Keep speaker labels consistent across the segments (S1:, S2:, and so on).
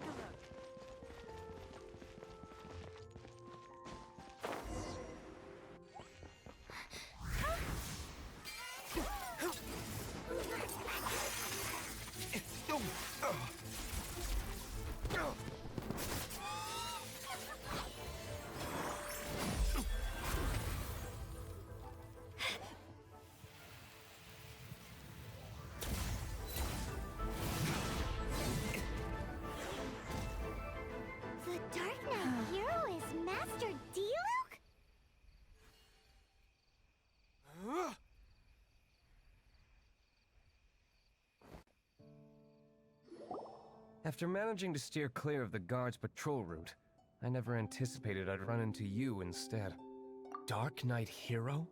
S1: take a look.
S2: The Dark Knight hero is Master Diluc?
S3: After managing to steer clear of the guard's patrol route, I never anticipated I'd run into you instead. Dark Knight hero?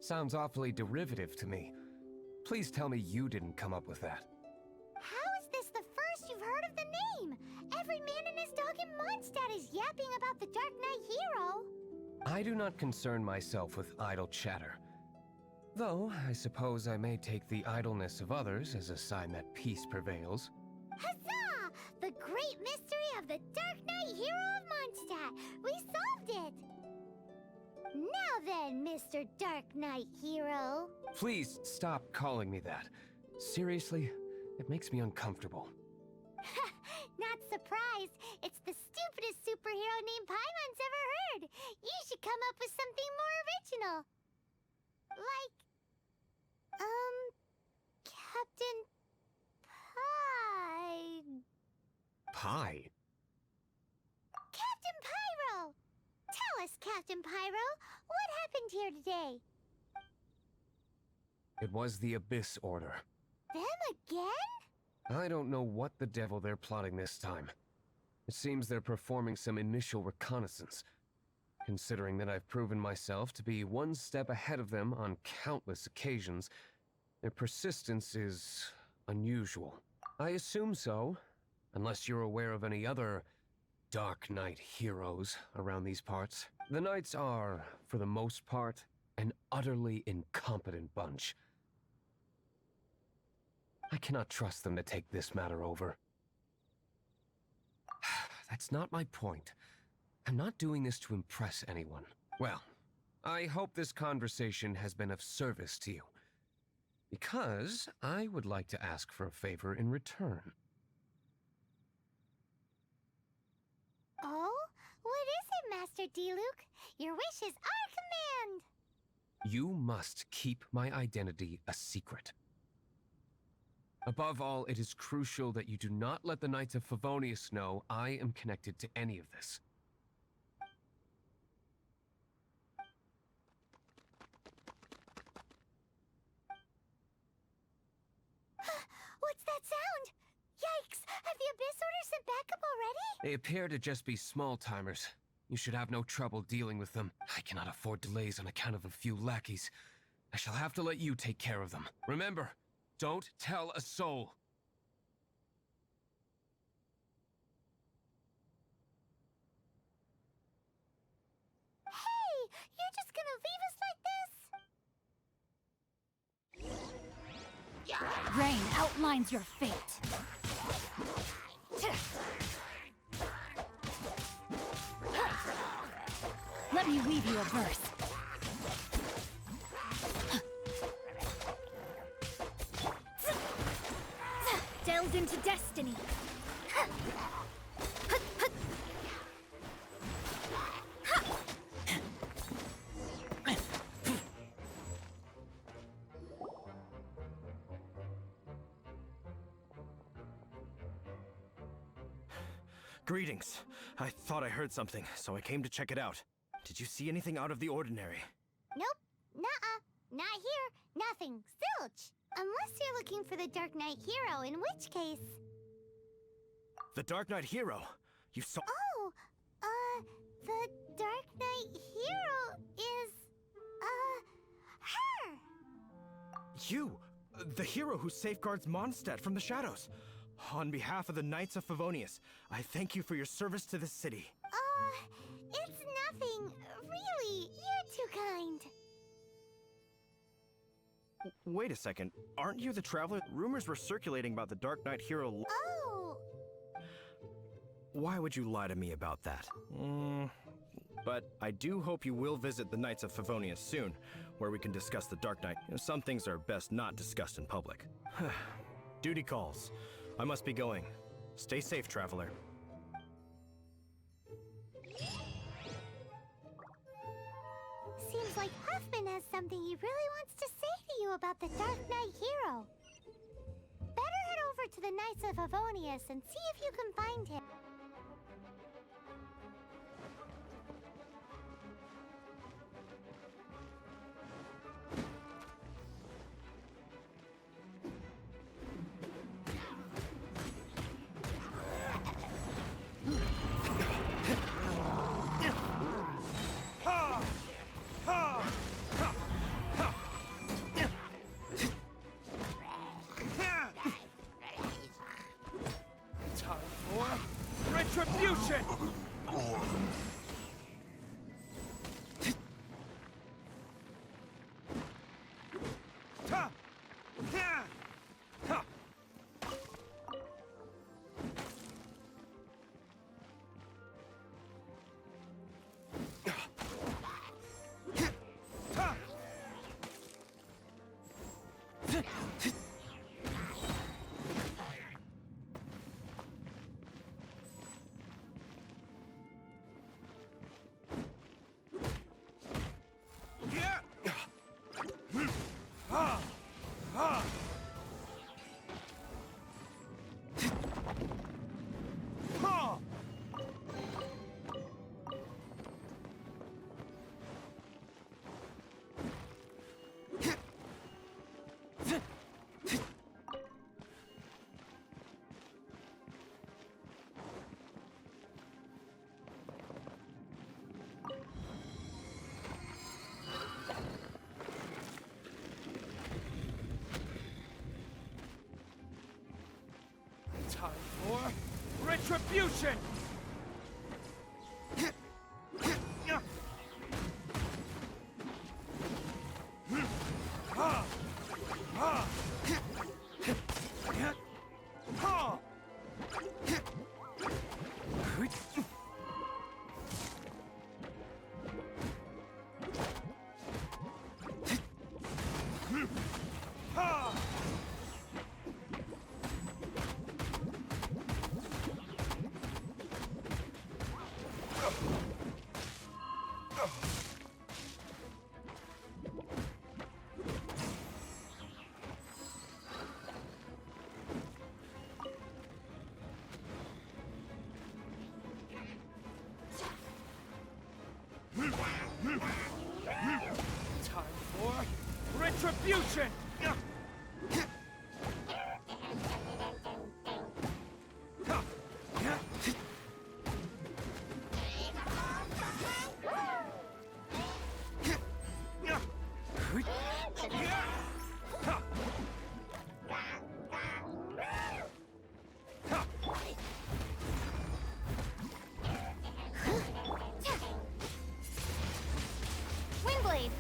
S3: Sounds awfully derivative to me. Please tell me you didn't come up with that.
S2: How is this the first you've heard of the name? Every man and his dog in Mondstadt is yapping about the Dark Knight hero.
S3: I do not concern myself with idle chatter. Though, I suppose I may take the idleness of others as a sign that peace prevails.
S2: Huzzah! The great mystery of the Dark Knight hero of Mondstadt! We solved it! Now then, Mr. Dark Knight hero.
S3: Please stop calling me that. Seriously, it makes me uncomfortable.
S2: Not surprised. It's the stupidest superhero name Paimon's ever heard. You should come up with something more original. Like, Captain
S3: Pie?
S2: Captain Pyro! Tell us, Captain Pyro, what happened here today?
S3: It was the Abyss Order.
S2: Them again?
S3: I don't know what the devil they're plotting this time. It seems they're performing some initial reconnaissance. Considering that I've proven myself to be one step ahead of them on countless occasions, their persistence is unusual. I assume so, unless you're aware of any other Dark Knight heroes around these parts. The Knights are, for the most part, an utterly incompetent bunch. I cannot trust them to take this matter over. That's not my point. I'm not doing this to impress anyone. Well, I hope this conversation has been of service to you. Because I would like to ask for a favor in return.
S2: Oh? What is it, Master Diluc? Your wish is our command!
S3: You must keep my identity a secret. Above all, it is crucial that you do not let the Knights of Favonius know I am connected to any of this.
S2: What's that sound? Yikes! Have the Abyss Order sent backup already?
S3: They appear to just be small-timers. You should have no trouble dealing with them. I cannot afford delays on account of a few lackeys. I shall have to let you take care of them. Remember, don't tell a soul.
S2: Hey! You're just gonna leave us like this?
S1: Rain outlines your fate. Let me weave you a verse. Delved into destiny.
S4: Greetings. I thought I heard something, so I came to check it out. Did you see anything out of the ordinary?
S2: Nope. Nuh-uh. Not here. Nothing. Zilch. Unless you're looking for the Dark Knight hero, in which case...
S4: The Dark Knight hero? You saw—
S2: Oh, the Dark Knight hero is, her!
S4: You! The hero who safeguards Mondstadt from the shadows. On behalf of the Knights of Favonius, I thank you for your service to the city.
S2: It's nothing. Really, you're too kind.
S4: Wait a second. Aren't you the traveler? Rumors were circulating about the Dark Knight hero.
S2: Oh!
S4: Why would you lie to me about that? But I do hope you will visit the Knights of Favonius soon, where we can discuss the Dark Knight. Some things are best not discussed in public. Duty calls. I must be going. Stay safe, traveler.
S2: Seems like Huffman has something he really wants to say to you about the Dark Knight hero. Better head over to the Knights of Favonius and see if you can find him.
S5: Retribution! Time for retribution! Time for retribution!
S2: Windblade!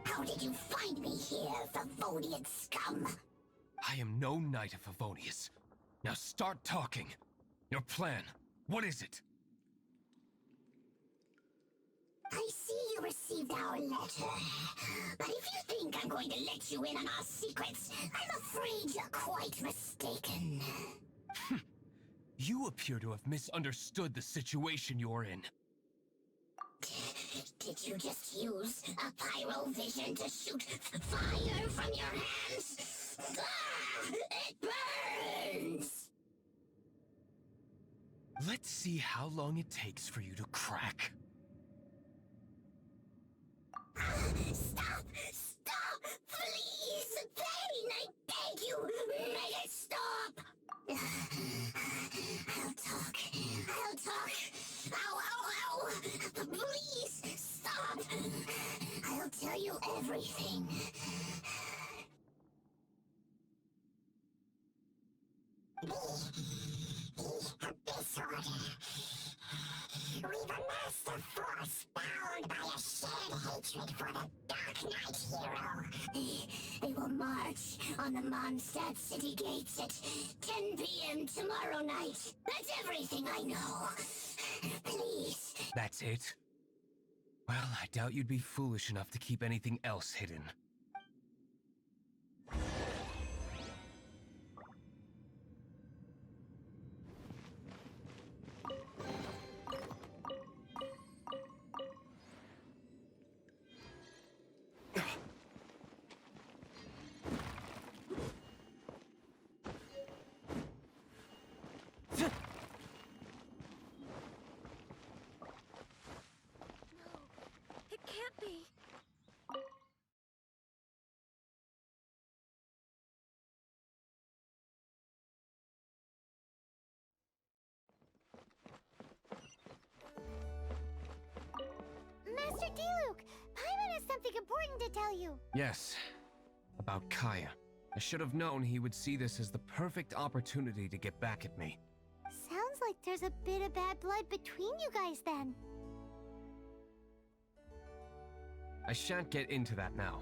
S6: How did you find me here, Favonian scum?
S3: I am no Knight of Favonius. Now start talking. Your plan, what is it?
S6: I see you received our letter. But if you think I'm going to let you in on our secrets, I'm afraid you're quite mistaken.
S3: You appear to have misunderstood the situation you're in.
S6: Did you just use a pyro vision to shoot fire from your hands? Ah, it burns!
S3: Let's see how long it takes for you to crack.
S6: Stop! Stop! Please! Pain! I beg you! Make it stop! I'll talk. I'll talk. Ow, ow, ow! Please! Stop! I'll tell you everything. The Abyss Order. We've amassed a force bound by a shared hatred for the Dark Knight hero. They will march on the Mondstadt city gates at 10 p.m. tomorrow night. That's everything I know. Please.
S3: That's it? Well, I doubt you'd be foolish enough to keep anything else hidden.
S1: It can't be.
S2: Master Diluc, Paimon has something important to tell you.
S3: Yes, about Kaya. I should have known he would see this as the perfect opportunity to get back at me.
S2: Sounds like there's a bit of bad blood between you guys then.
S3: I shan't get into that now.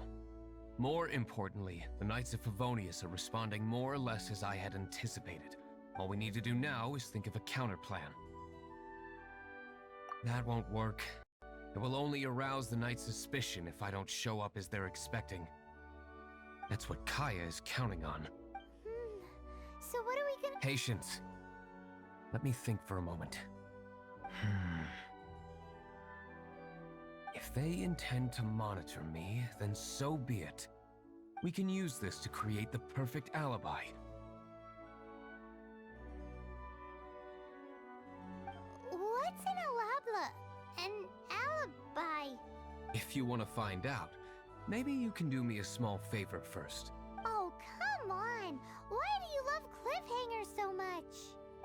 S3: More importantly, the Knights of Favonius are responding more or less as I had anticipated. All we need to do now is think of a counterplan. That won't work. It will only arouse the Knights' suspicion if I don't show up as they're expecting. That's what Kaya is counting on.
S2: So what are we gonna...
S3: Patience. Let me think for a moment. If they intend to monitor me, then so be it. We can use this to create the perfect alibi.
S2: What's an alabla? An alibi?
S3: If you want to find out, maybe you can do me a small favor first.
S2: Oh, come on! Why do you love cliffhangers so much?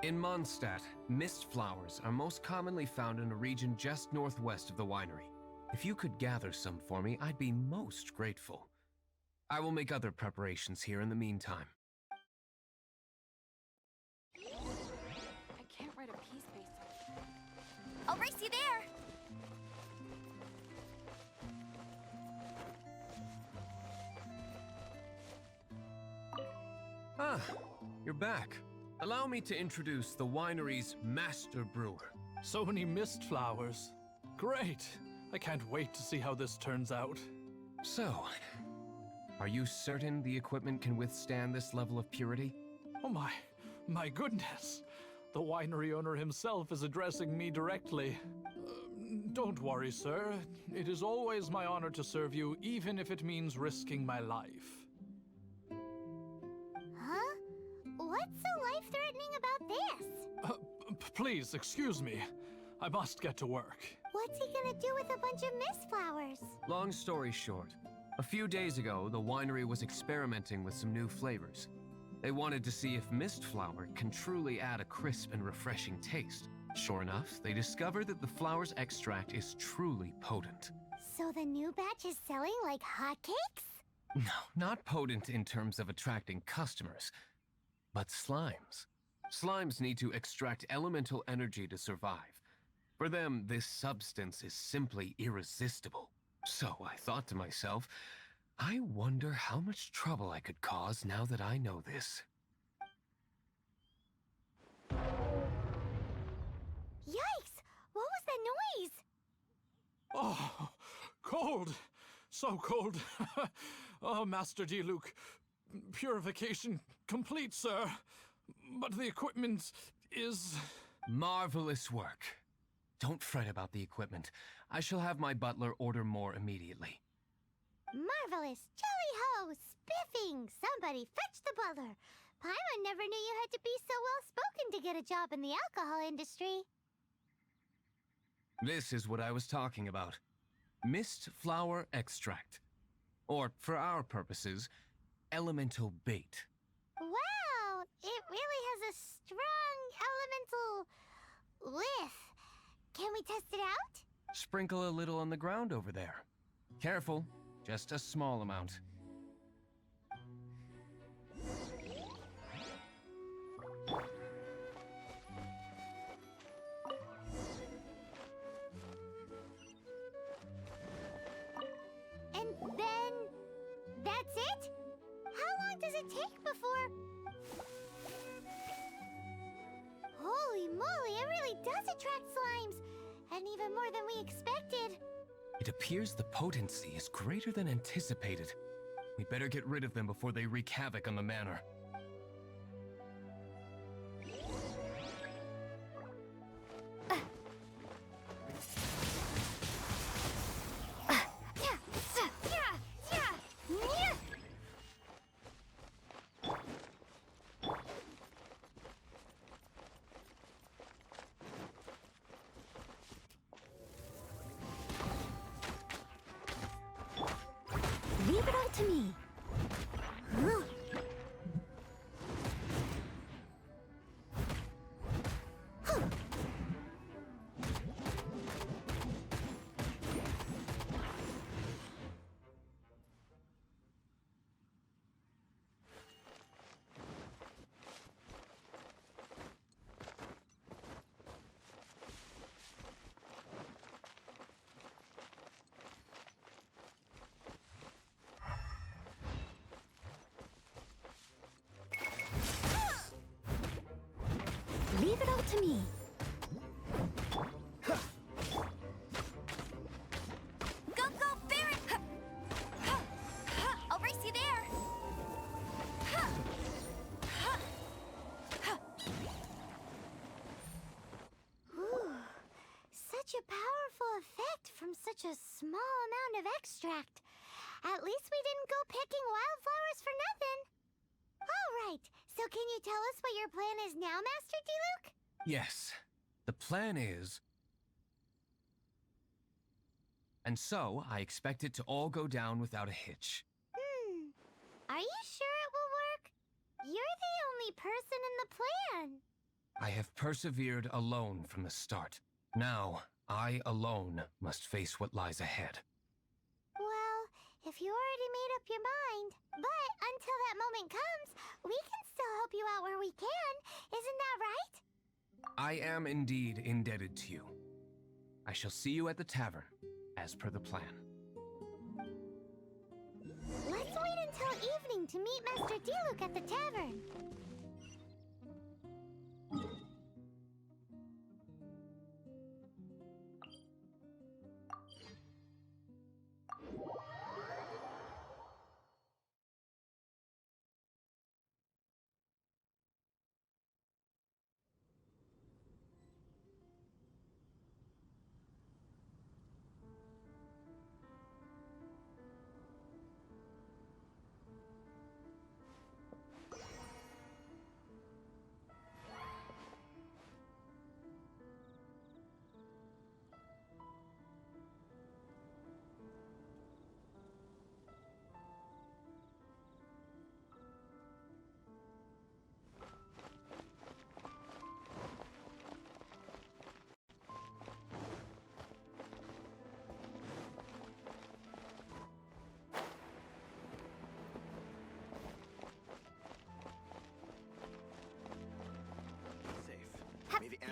S3: In Mondstadt, mist flowers are most commonly found in a region just northwest of the winery. If you could gather some for me, I'd be most grateful. I will make other preparations here in the meantime.
S1: I can't write a piece based on. I'll race you there!
S3: Ah, you're back. Allow me to introduce the winery's master brewer.
S5: So many mist flowers. Great! I can't wait to see how this turns out.
S3: So, are you certain the equipment can withstand this level of purity?
S5: Oh my goodness! The winery owner himself is addressing me directly. Don't worry, sir. It is always my honor to serve you, even if it means risking my life.
S2: Huh? What's so life-threatening about this?
S5: Please, excuse me. I must get to work.
S2: What's he gonna do with a bunch of mist flowers?
S3: Long story short, a few days ago, the winery was experimenting with some new flavors. They wanted to see if mist flower can truly add a crisp and refreshing taste. Sure enough, they discovered that the flower's extract is truly potent.
S2: So the new batch is selling like hotcakes?
S3: No, not potent in terms of attracting customers, but slimes. Slimes need to extract elemental energy to survive. For them, this substance is simply irresistible. So I thought to myself, I wonder how much trouble I could cause now that I know this.
S2: Yikes! What was that noise?
S5: Oh, cold! So cold! Oh, Master Diluc. Purification complete, sir. But the equipment is...
S3: Marvelous work. Don't fret about the equipment. I shall have my butler order more immediately.
S2: Marvelous! Jolly-ho! Spiffing! Somebody fetch the butler! Paimon never knew you had to be so well-spoken to get a job in the alcohol industry.
S3: This is what I was talking about. Mist flower extract. Or, for our purposes, elemental bait.
S2: Wow! It really has a strong elemental... whiff. Can we test it out?
S3: Sprinkle a little on the ground over there. Careful, just a small amount.
S2: it take before... Holy moly, it really does attract slimes! And even more than we expected.
S3: It appears the potency is greater than anticipated. We better get rid of them before they wreak havoc on the manor.
S2: Leave it all to me. Huh. Huh. Leave it all to me.
S1: Go, go, Baron! I'll race you there.
S2: Ooh, such a powerful effect from such a small amount of extract. At least we didn't go picking wildflowers for nothing. All right, so can you tell us what your plan is now, Master Diluc?
S3: Yes, the plan is... And so, I expect it to all go down without a hitch.
S2: Are you sure it will work? You're the only person in the plan.
S3: I have persevered alone from the start. Now, I alone must face what lies ahead.
S2: Well, if you already made up your mind, but until that moment comes, we can still help you out where we can. Isn't that right?
S3: I am indeed indebted to you. I shall see you at the tavern, as per the plan.
S2: Let's wait until evening to meet Master Diluc at the tavern.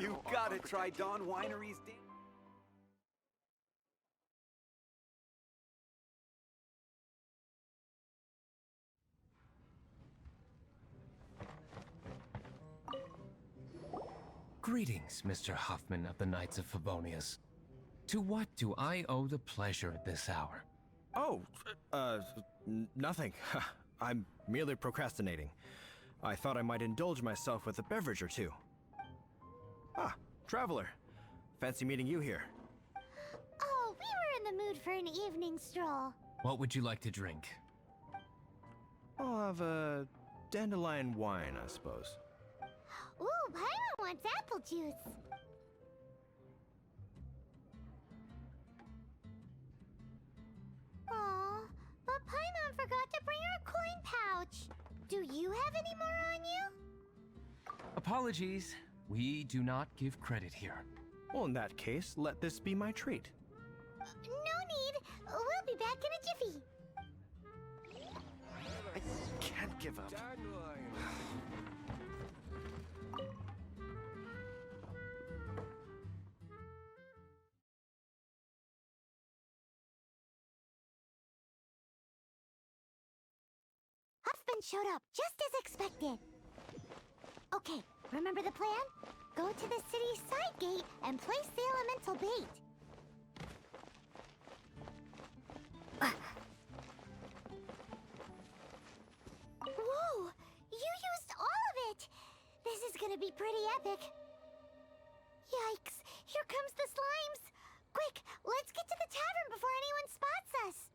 S7: You gotta try Dawn Winery's
S3: Greetings, Mr. Huffman of the Knights of Favonius. To what do I owe the pleasure at this hour?
S4: Oh, nothing. I'm merely procrastinating. I thought I might indulge myself with a beverage or two. Ah, traveler. Fancy meeting you here.
S2: Oh, we were in the mood for an evening stroll.
S3: What would you like to drink?
S4: I'll have a dandelion wine, I suppose.
S2: Ooh, Paimon wants apple juice. Aw, but Paimon forgot to bring her coin pouch. Do you have any more on you?
S3: Apologies. We do not give credit here.
S4: Well, in that case, let this be my treat.
S2: No need. We'll be back in a jiffy.
S7: I can't give up.
S2: husband showed up, just as expected. Okay, remember the plan? Go to the city's side gate and place the elemental bait. Whoa! You used all of it! This is gonna be pretty epic. Yikes! Here comes the slimes! Quick, let's get to the tavern before anyone spots us!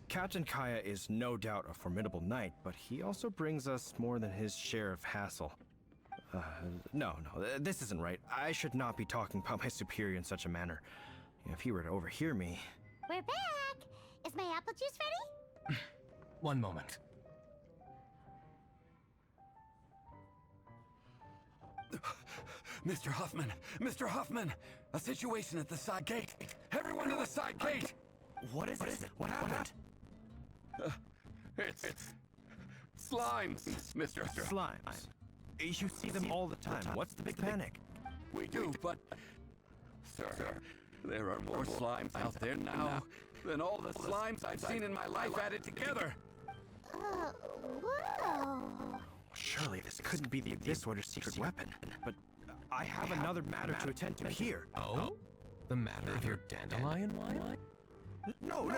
S4: Captain Kaya is no doubt a formidable knight, but he also brings us more than his share of hassle. No, this isn't right. I should not be talking about my superior in such a manner. If he were to overhear me...
S2: We're back! Is my apple juice ready?
S3: One moment.
S8: Mr. Huffman! Mr. Huffman! A situation at the side gate! Everyone to the side gate!
S4: What is it? What happened?
S8: It's slimes, Mr.
S4: Slimes. You see them all the time. What's the big panic?
S8: We do, but... Sir, there are more slimes out there now than all the slimes I've seen in my life added together!
S2: Whoa!
S4: Surely this couldn't be the Abyss Order's secret weapon. But I have another matter to attend to here.
S3: Oh? The matter of your dandelion wine?
S4: No,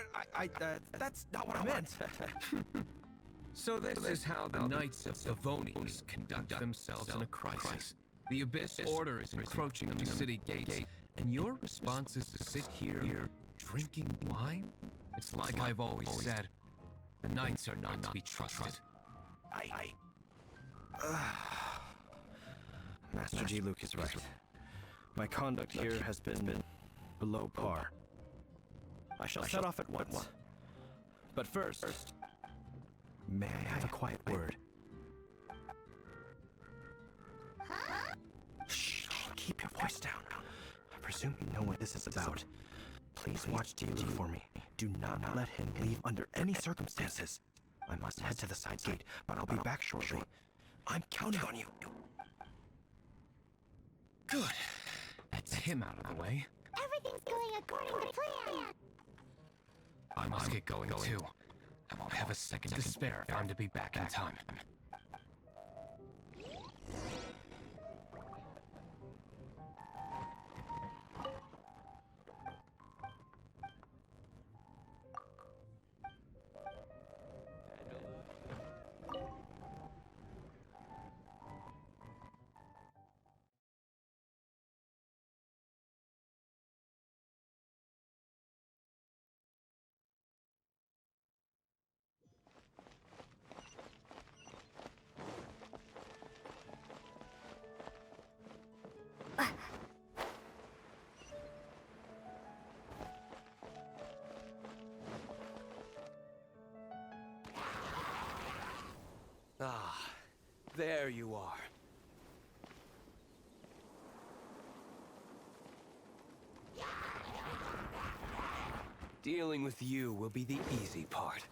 S4: that's not what I meant.
S3: So this is how the Knights of Favonius conduct themselves in a crisis. The Abyss Order is encroaching on the city gates, and your response is to sit here drinking wine? It's like I've always said, the Knights are not to be trusted.
S4: Master Diluc is right. My conduct here has been below par. I shall set off at once. But first, may I have a quiet word? Shh, keep your voice down. I presume you know what this is about. Please watch Diluc for me. Do not let him leave under any circumstances. I must head to the side gate, but I'll be back shortly. I'm counting on you.
S3: Good. That's him out of the way.
S2: Everything's going according to plan!
S3: I must get going too. I won't have a second to spare if I'm to be back in time.
S7: Ah, there you are. Dealing with you will be the easy part.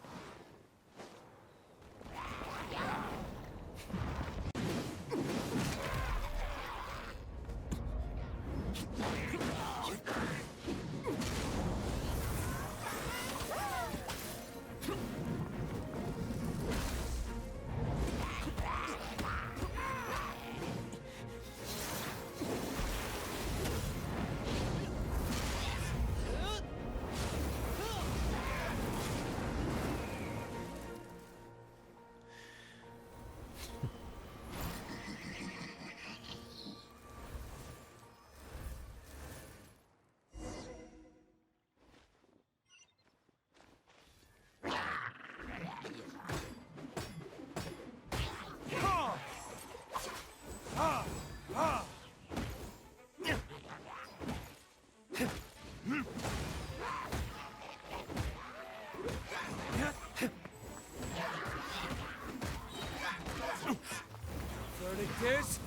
S7: This?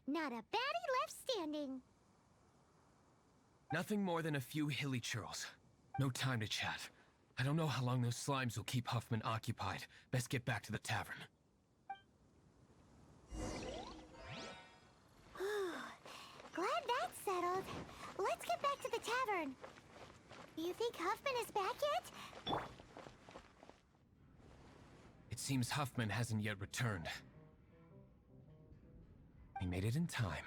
S2: Not a baddie left standing.
S3: Nothing more than a few hilly churls. No time to chat. I don't know how long those slimes will keep Huffman occupied. Best get back to the tavern.
S2: Glad that's settled. Let's get back to the tavern. You think Huffman is back yet?
S3: It seems Huffman hasn't yet returned. He made it in time.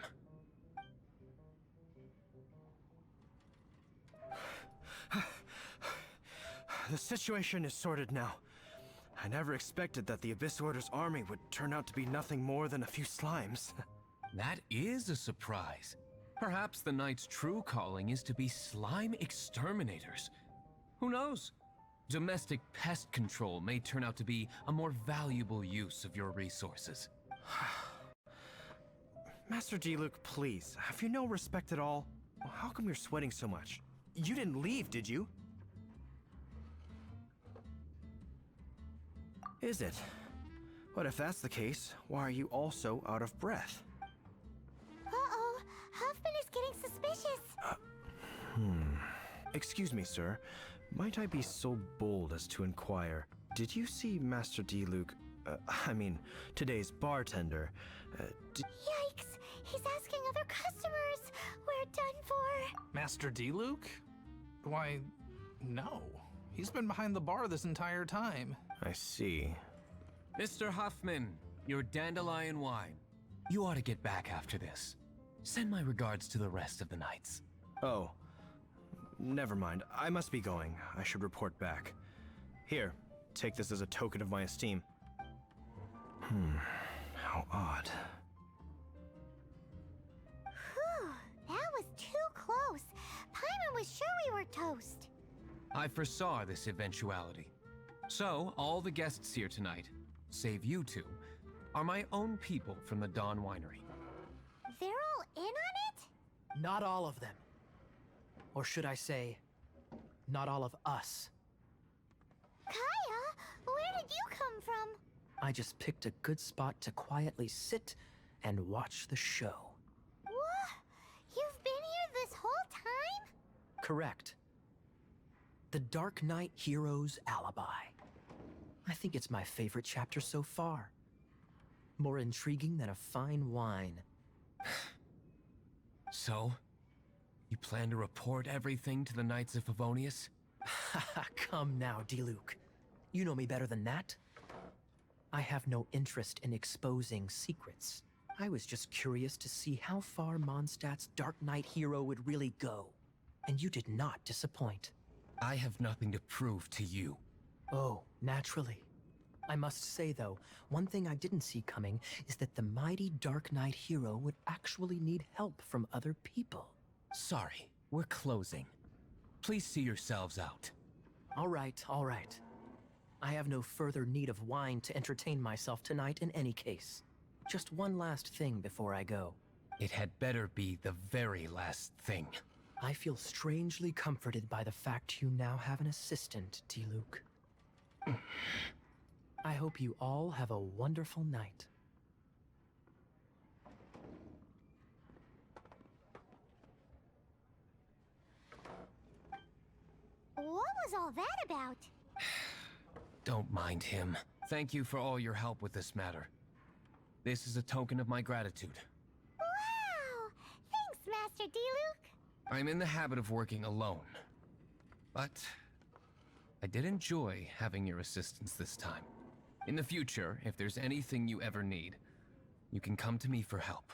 S4: The situation is sorted now. I never expected that the Abyss Order's army would turn out to be nothing more than a few slimes.
S3: That is a surprise. Perhaps the Knight's true calling is to be slime exterminators. Who knows? Domestic pest control may turn out to be a more valuable use of your resources.
S4: Master Diluc, please, have you no respect at all? How come you're sweating so much? You didn't leave, did you? Is it? But if that's the case, why are you also out of breath?
S2: Uh-oh, Huffman is getting suspicious.
S4: Excuse me, sir. Might I be so bold as to inquire, did you see Master Diluc, today's bartender,
S2: Yikes, he's asking other customers. We're done for.
S5: Master Diluc? Why, no. He's been behind the bar this entire time.
S4: I see.
S3: Mr. Huffman, your dandelion wine. You ought to get back after this. Send my regards to the rest of the knights.
S4: Oh. Never mind. I must be going. I should report back. Here, take this as a token of my esteem. How odd.
S2: Whew, that was too close. Paimon was sure we were toast.
S3: I foresaw this eventuality. So, all the guests here tonight, save you two, are my own people from the Dawn Winery.
S2: They're all in on it?
S9: Not all of them. Or should I say, not all of us.
S2: Kaya, where did you come from?
S9: I just picked a good spot to quietly sit and watch the show.
S2: What? You've been here this whole time?
S9: Correct. The Dark Knight Hero's Alibi. I think it's my favorite chapter so far. More intriguing than a fine wine.
S3: So, you plan to report everything to the Knights of Favonius?
S9: Come now, Diluc. You know me better than that. I have no interest in exposing secrets. I was just curious to see how far Mondstadt's Dark Knight hero would really go. And you did not disappoint.
S3: I have nothing to prove to you.
S9: Oh, naturally. I must say, though, one thing I didn't see coming is that the mighty Dark Knight hero would actually need help from other people.
S3: Sorry, we're closing. Please see yourselves out.
S9: All right, all right. I have no further need of wine to entertain myself tonight in any case. Just one last thing before I go.
S3: It had better be the very last thing.
S9: I feel strangely comforted by the fact you now have an assistant, Diluc. I hope you all have a wonderful night.
S2: What was all that about?
S3: Don't mind him. Thank you for all your help with this matter. This is a token of my gratitude.
S2: Wow! Thanks, Master Diluc.
S3: I'm in the habit of working alone. But I did enjoy having your assistance this time. In the future, if there's anything you ever need, you can come to me for help.